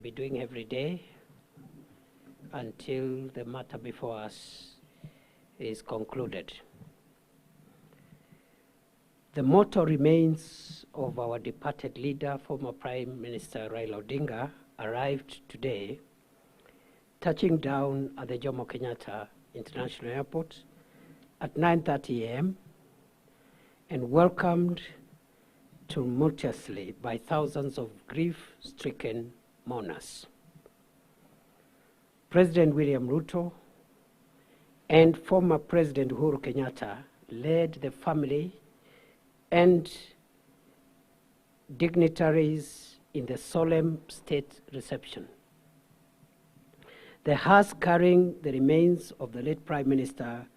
be doing every day until the matter before us is concluded. The motto remains of our departed leader, former Prime Minister Raila Odinga, arrived today, touching down at the Jomo Kenyatta International Airport at 9:30 a.m. and welcomed tumultuously by thousands of grief-stricken mourners. President William Ruto and former President Uhuru Kenyatta led the family and dignitaries in the solemn state reception. The hearse carrying the remains of the late Prime Minister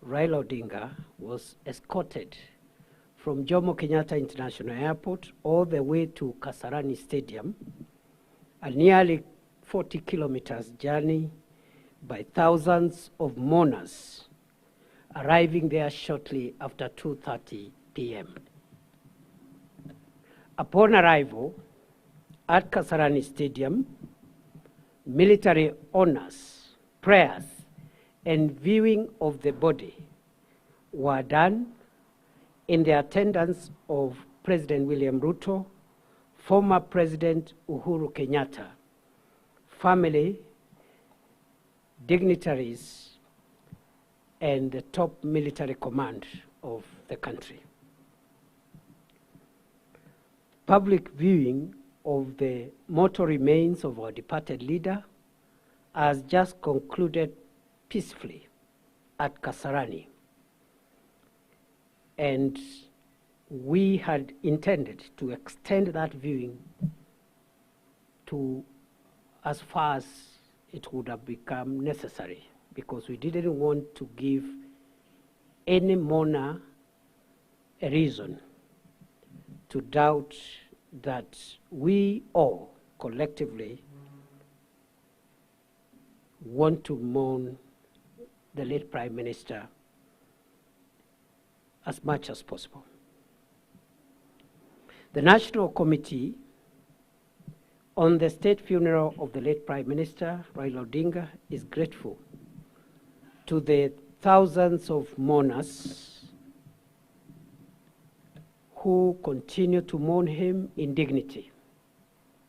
Raila Odinga was escorted from Jomo Kenyatta International Airport all the way to Kasarani Stadium, a nearly 40 kilometers journey by thousands of mourners arriving there shortly after 2:30 p.m. Upon arrival at Kasarani Stadium, military honors, prayers, and viewing of the body were done in the attendance of President William Ruto, former President Uhuru Kenyatta, family, dignitaries, and the top military command of the country. Public viewing of the mortal remains of our departed leader has just concluded peacefully at Kasarani. And we had intended to extend that viewing to as far as it would have become necessary, because we didn't want to give any mourner a reason to doubt that we all collectively want to mourn the late Prime Minister as much as possible. The National Committee on the state funeral of the late Prime Minister Raila Odinga is grateful to the thousands of mourners who continue to mourn him in dignity,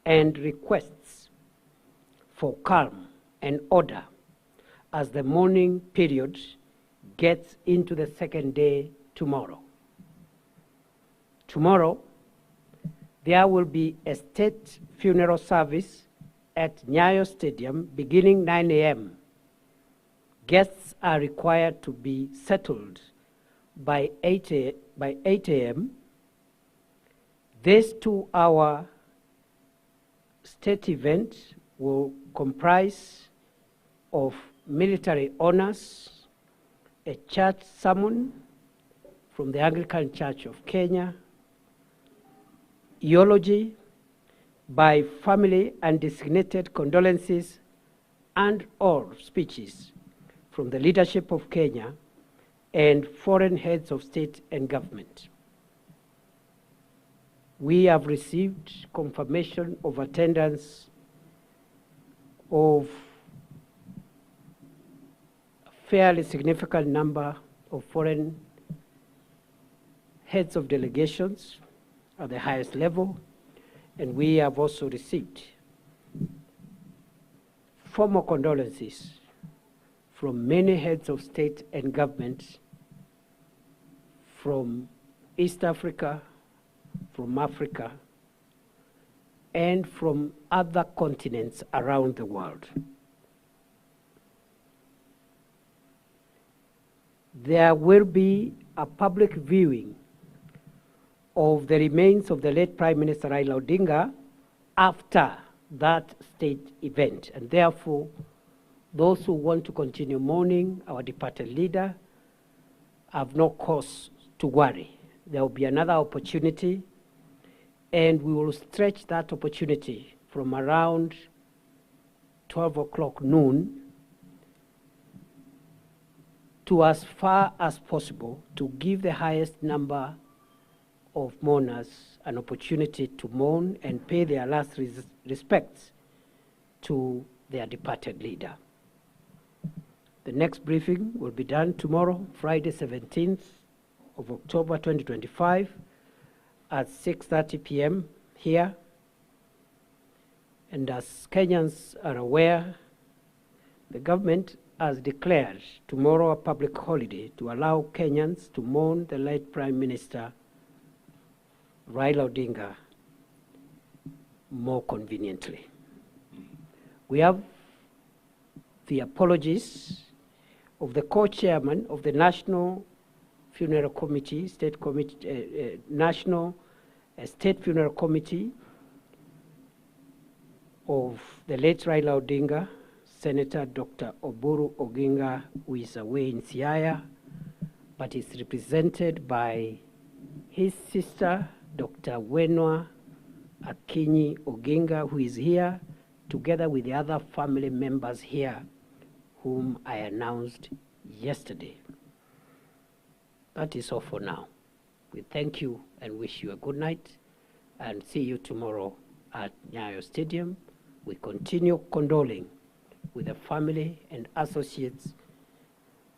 and requests for calm and order as the mourning period gets into the second day tomorrow. Tomorrow, there will be a state funeral service at Nyayo Stadium beginning 9 a.m. Guests are required to be settled by 8 a.m. This 2-hour state event will comprise of military honors, a church sermon from the Anglican Church of Kenya, eulogy by family and designated condolences, and all speeches from the leadership of Kenya and foreign heads of state and government. We have received confirmation of attendance of a fairly significant number of foreign heads of delegations at the highest level, and we have also received formal condolences from many heads of state and government from East Africa, from Africa, and from other continents around the world. There will be a public viewing of the remains of the late Prime Minister Raila Odinga after that state event, and therefore those who want to continue mourning our departed leader have no cause to worry. There will be another opportunity, and we will stretch that opportunity from around 12 o'clock noon to as far as possible to give the highest number of mourners an opportunity to mourn and pay their last respects to their departed leader. The next briefing will be done tomorrow, Friday 17th of October 2025 at 6:30 p.m. here. And as Kenyans are aware, the government has declared tomorrow a public holiday to allow Kenyans to mourn the late Prime Minister Raila Odinga more conveniently. We have the apologies of the co-chairman of the National Funeral Committee, National State Funeral Committee of the late Raila Odinga, Senator Dr. Oburu Oginga, who is away in Siaya, but is represented by his sister, Dr. Wenwa Akinyi Oginga, who is here, together with the other family members here, whom I announced yesterday. That is all for now. We thank you and wish you a good night, and see you tomorrow at Nyayo Stadium. We continue condoling with the family and associates,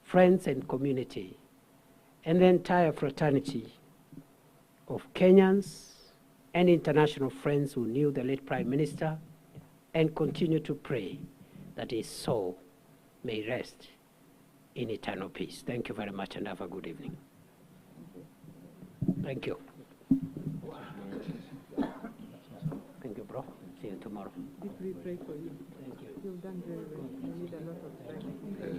friends and community, and the entire fraternity of Kenyans and international friends who knew the late Prime Minister, and continue to pray that his soul may rest in eternal peace. Thank you very much and have a good evening. Thank you. Thank you, bro. See you tomorrow. If we pray for you. Thank you. You've done very well. You need a lot of time.